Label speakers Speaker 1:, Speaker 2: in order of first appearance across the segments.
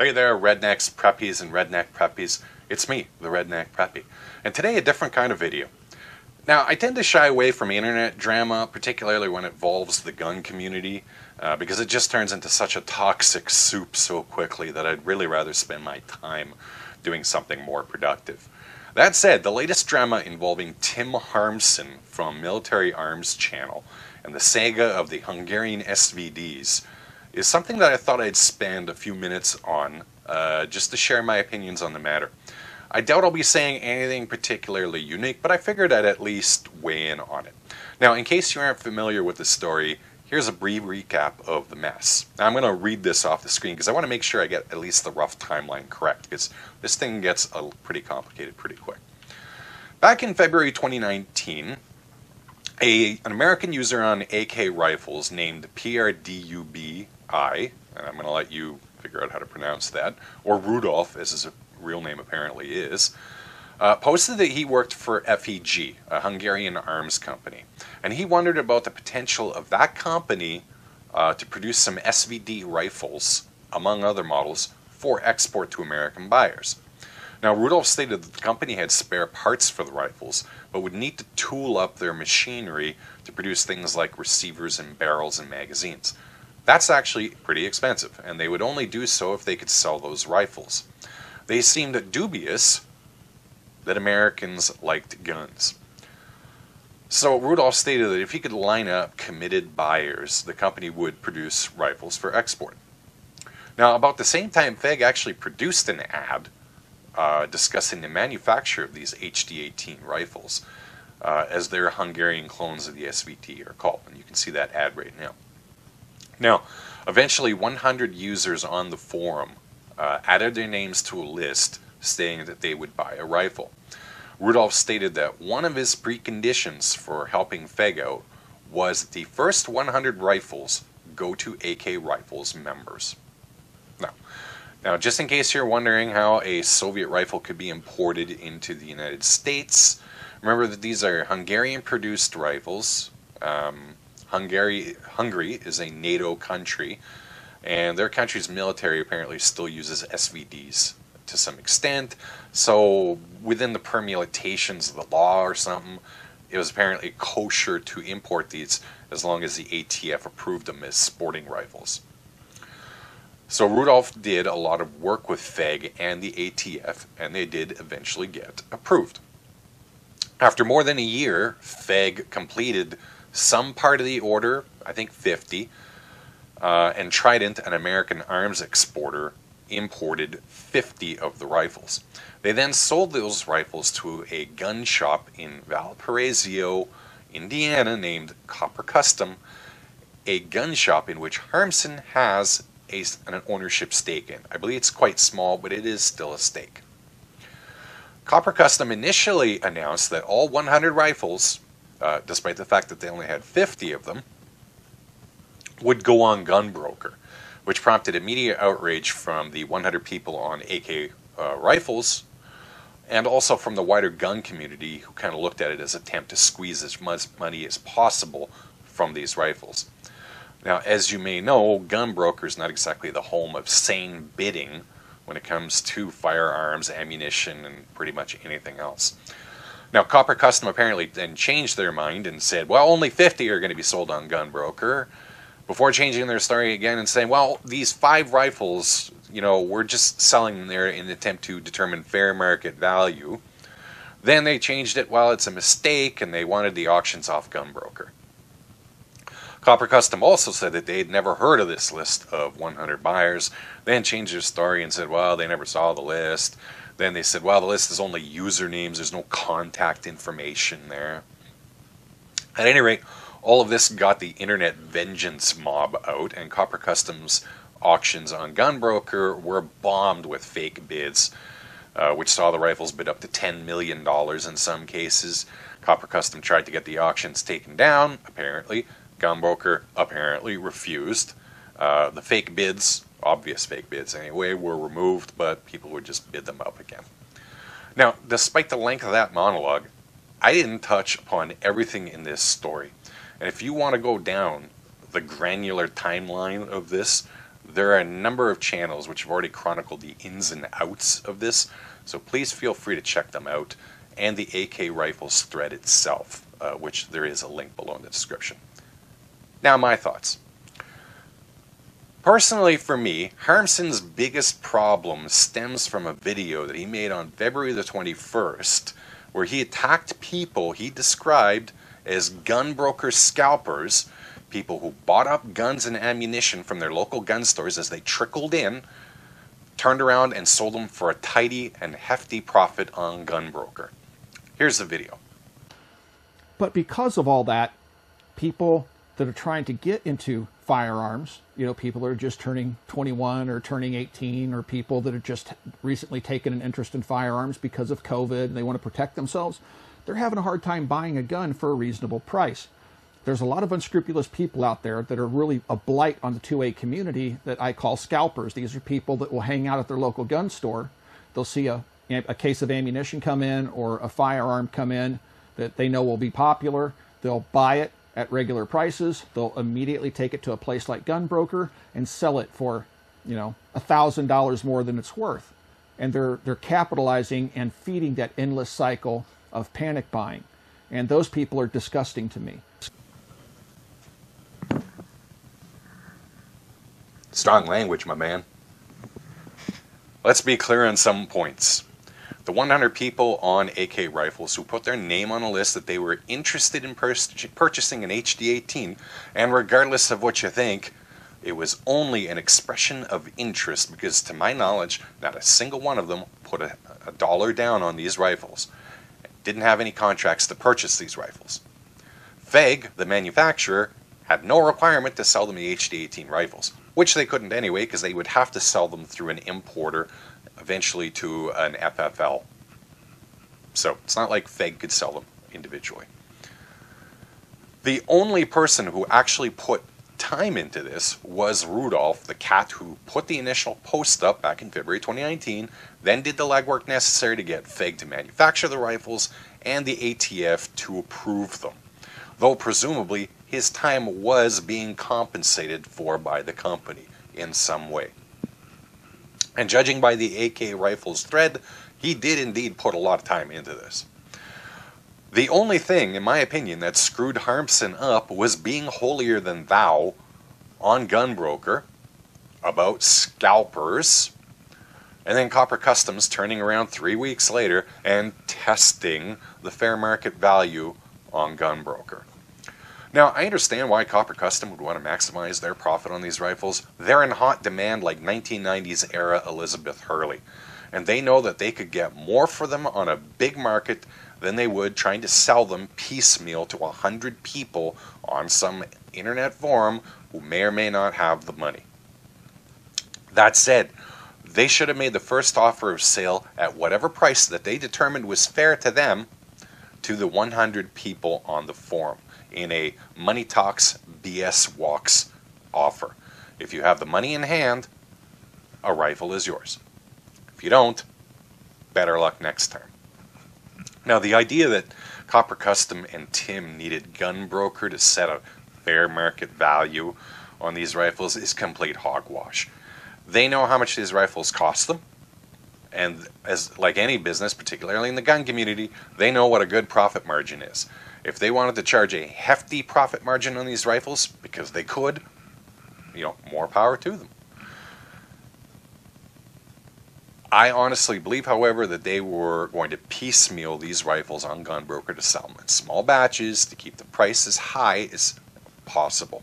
Speaker 1: Hey there, rednecks, preppies, and redneck preppies. It's me, the Redneck Preppy. And today, a different kind of video. Now, I tend to shy away from internet drama, particularly when it involves the gun community, because it just turns into such a toxic soup so quickly that I'd really rather spend my time doing something more productive. That said, the latest drama involving Tim Harmson from Military Arms Channel and the saga of the Hungarian SVDs is something that I thought I'd spend a few minutes on just to share my opinions on the matter. I doubt I'll be saying anything particularly unique, but I figured I'd at least weigh in on it. Now, in case you aren't familiar with the story, here's a brief recap of the mess. Now, I'm going to read this off the screen because I want to make sure I get at least the rough timeline correct, because this thing gets pretty complicated pretty quick. Back in February 2019, an American user on AK rifles named PRDUBI, and I'm going to let you figure out how to pronounce that, or Rudolph, as his real name apparently is, posted that he worked for FEG, a Hungarian arms company, and he wondered about the potential of that company to produce some SVD rifles, among other models, for export to American buyers. Now, Rudolph stated that the company had spare parts for the rifles, but would need to tool up their machinery to produce things like receivers and barrels and magazines. That's actually pretty expensive, and they would only do so if they could sell those rifles. They seemed dubious that Americans liked guns. So Rudolph stated that if he could line up committed buyers, the company would produce rifles for export. Now, about the same time, FEG actually produced an ad discussing the manufacture of these HD-18 rifles, as their Hungarian clones of the SVT are called, and you can see that ad right now. Now, eventually 100 users on the forum added their names to a list stating that they would buy a rifle. Rudolph stated that one of his preconditions for helping FEG out was that the first 100 rifles go to AK Rifles members. Now, just in case you're wondering how a Soviet rifle could be imported into the United States, remember that these are Hungarian-produced rifles. Hungary is a NATO country, and their country's military apparently still uses SVDs to some extent. So within the permutations of the law or something, it was apparently kosher to import these as long as the ATF approved them as sporting rifles. So Rudolph did a lot of work with FEG and the ATF, and they did eventually get approved. After more than a year, FEG completed some part of the order, I think 50, and Trident, an American arms exporter, imported 50 of the rifles. They then sold those rifles to a gun shop in Valparaiso, Indiana, named Copper Custom, a gun shop in which Harmson has an ownership stake in. I believe it's quite small, but it is still a stake. Copper Custom initially announced that all 100 rifles, despite the fact that they only had 50 of them, would go on Gunbroker, which prompted immediate outrage from the 100 people on AK rifles, and also from the wider gun community, who kind of looked at it as an attempt to squeeze as much money as possible from these rifles. Now, as you may know, Gunbroker is not exactly the home of sane bidding when it comes to firearms, ammunition, and pretty much anything else. Now, Copper Custom apparently then changed their mind and said, well, only 50 are going to be sold on Gunbroker, before changing their story again and saying, well, these 5 rifles, we're just selling them there in an attempt to determine fair market value. Then they changed it, well, it's a mistake, and they wanted the auctions off Gunbroker. Copper Custom also said that they had never heard of this list of 100 buyers, then changed their story and said, well, they never saw the list. Then they said, well, the list is only usernames, there's no contact information there. At any rate, all of this got the internet vengeance mob out, and Copper Custom's auctions on Gunbroker were bombed with fake bids, which saw the rifles bid up to $10 million in some cases. Copper Custom tried to get the auctions taken down, apparently. Gunbroker apparently refused. The fake bids, obvious fake bids anyway, were removed, but people would just bid them up again. Now, despite the length of that monologue, I didn't touch upon everything in this story. And if you want to go down the granular timeline of this, There are a number of channels which have already chronicled the ins and outs of this, so please feel free to check them out, and the AK Rifles thread itself, which there is a link below in the description. Now, my thoughts. Personally, for me, Harmsen's biggest problem stems from a video that he made on February the 21st, where he attacked people he described as gun broker scalpers, people who bought up guns and ammunition from their local gun stores as they trickled in, turned around and sold them for a tidy and hefty profit on Gunbroker. Here's the video.
Speaker 2: But because of all that, people that are trying to get into firearms, you know, people that are just turning 21 or turning 18, or people that have just recently taken an interest in firearms because of COVID and they want to protect themselves, they're having a hard time buying a gun for a reasonable price. There's a lot of unscrupulous people out there that are really a blight on the 2A community that I call scalpers. These are people that will hang out at their local gun store. They'll see a case of ammunition come in or a firearm come in that they know will be popular. They'll buy it at regular prices. They'll immediately take it to a place like Gunbroker and sell it for, you know, $1,000 more than it's worth. And they're capitalizing and feeding that endless cycle of panic buying. And those people are disgusting to me.
Speaker 1: Strong language, my man. Let's be clear on some points. The 100 people on AK Rifles who put their name on a list that they were interested in purchasing an HD18, and regardless of what you think, it was only an expression of interest, because to my knowledge, not a single one of them put a dollar down on these rifles. Didn't have any contracts to purchase these rifles. FEG, the manufacturer, had no requirement to sell them the HD18 rifles, which they couldn't anyway, because they would have to sell them through an importer, eventually to an FFL. So it's not like FEG could sell them individually. The only person who actually put time into this was Rudolph, the cat who put the initial post up back in February 2019, then did the legwork necessary to get FEG to manufacture the rifles and the ATF to approve them, though presumably his time was being compensated for by the company in some way. And judging by the AK Rifles thread, he did indeed put a lot of time into this. The only thing, in my opinion, that screwed Harmsen up was being holier than thou on Gunbroker about scalpers, and then Copper Customs turning around 3 weeks later and testing the fair market value on Gunbroker. Now, I understand why Copper Custom would want to maximize their profit on these rifles. They're in hot demand like 1990s era Elizabeth Hurley, and they know that they could get more for them on a big market than they would trying to sell them piecemeal to 100 people on some internet forum who may or may not have the money. That said, they should have made the first offer of sale at whatever price that they determined was fair to them to the 100 people on the forum in a Money Talks BS Walks offer. If you have the money in hand, a rifle is yours. If you don't, better luck next time. Now, the idea that Copper Custom and Tim needed Gunbroker to set a fair market value on these rifles is complete hogwash. They know how much these rifles cost them, and as like any business, particularly in the gun community, they know what a good profit margin is. If they wanted to charge a hefty profit margin on these rifles, because they could, you know, more power to them. I honestly believe, however, that they were going to piecemeal these rifles on Gunbroker to sell them in small batches to keep the price as high as possible.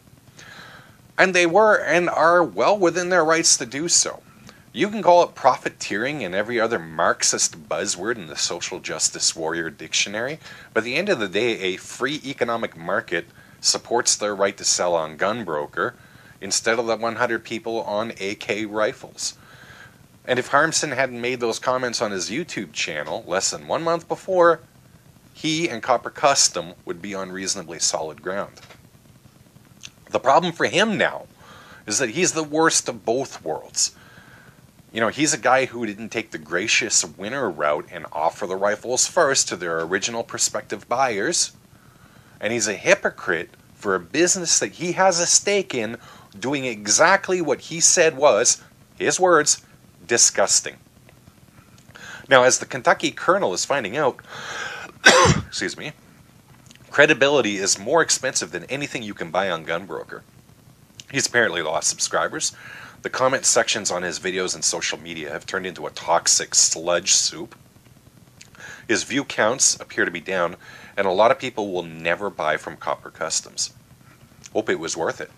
Speaker 1: And they were and are well within their rights to do so. You can call it profiteering and every other Marxist buzzword in the social justice warrior dictionary, but at the end of the day, a free economic market supports their right to sell on Gunbroker instead of the 100 people on AK Rifles. And if Harmsen hadn't made those comments on his YouTube channel less than 1 month before, he and Copper Custom would be on reasonably solid ground. The problem for him now is that he's the worst of both worlds. You know, he's a guy who didn't take the gracious winner route and offer the rifles first to their original prospective buyers. And he's a hypocrite for a business that he has a stake in doing exactly what he said was, his words, disgusting. Now, as the Kentucky Colonel is finding out, excuse me, credibility is more expensive than anything you can buy on GunBroker. He's apparently lost subscribers. The comment sections on his videos and social media have turned into a toxic sludge soup. His view counts appear to be down, and a lot of people will never buy from Copper Customs. Hope it was worth it.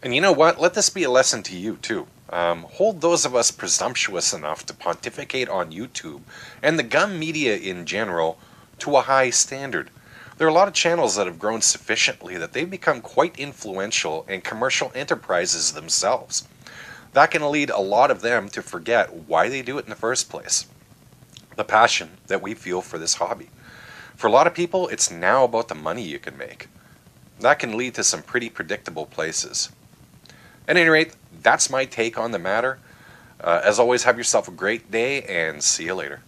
Speaker 1: And you know what? Let this be a lesson to you, too. Hold those of us presumptuous enough to pontificate on YouTube, and the gun media in general, to a high standard. There are a lot of channels that have grown sufficiently that they've become quite influential and commercial enterprises themselves. That can lead a lot of them to forget why they do it in the first place. The passion that we feel for this hobby. For a lot of people, it's now about the money you can make. That can lead to some pretty predictable places. At any rate, that's my take on the matter. As always, have yourself a great day, and see you later.